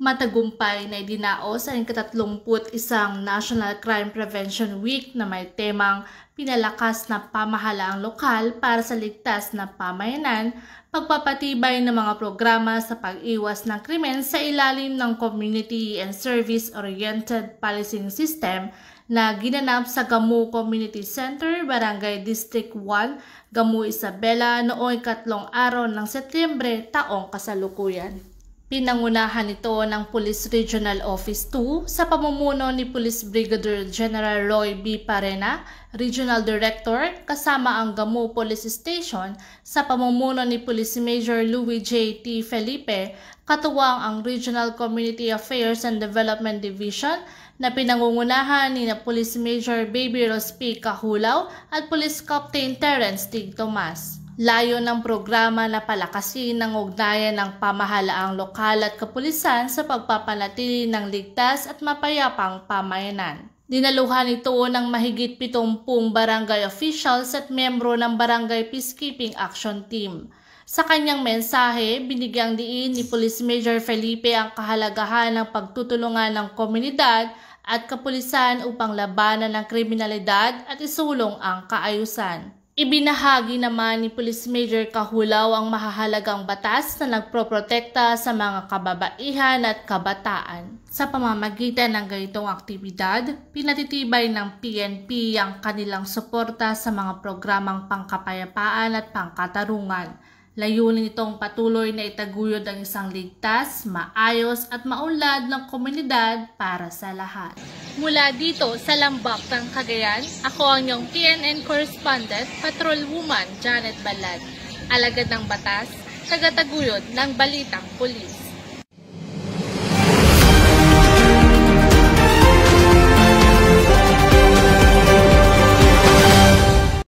Matagumpay na idinaos ang ika-31 National Crime Prevention Week na may temang pinalakas na pamahalaang lokal para sa ligtas na pamayanan, pagpapatibay ng mga programa sa pag-iwas ng krimen sa ilalim ng Community and Service-Oriented Policing System na ginanap sa Gamu Community Center, Barangay District 1, Gamu Isabela noong ikatlong araw ng Setyembre taong kasalukuyan. Pinangunahan ito ng Police Regional Office 2 sa pamumuno ni Police Brigadier General Roy B. Parena, Regional Director, kasama ang Gamu Police Station sa pamumuno ni Police Major Louis J. T. Felipe, katuwang ang Regional Community Affairs and Development Division na pinangungunahan ni Police Major Baby Rose P. Kahulaw at Police Captain Terence Tig Tomas. Layo ng programa na palakasin ang ugnayan ng pamahalaang lokal at kapulisan sa pagpapanatili ng ligtas at mapayapang pamayanan. Dinaluhan ito ng mahigit 70 barangay officials at miyembro ng Barangay Peacekeeping Action Team. Sa kanyang mensahe, binigyang diin ni Police Major Felipe ang kahalagahan ng pagtutulungan ng komunidad at kapulisan upang labanan ang kriminalidad at isulong ang kaayusan. Ibinahagi naman ni Police Major Kahulaw ang mahahalagang batas na nagproprotekta sa mga kababaihan at kabataan. Sa pamamagitan ng ganitong aktibidad, pinatitibay ng PNP ang kanilang suporta sa mga programang pangkapayapaan at pangkatarungan. Layunin nitong patuloy na itaguyod ang isang ligtas, maayos at maunlad ng komunidad para sa lahat. Mula dito sa Lambak ng Cagayan, ako ang iyong PNN correspondent, Patrolwoman Janet Balad. Alagad ng batas, tagataguyod ng Balitang Pulis.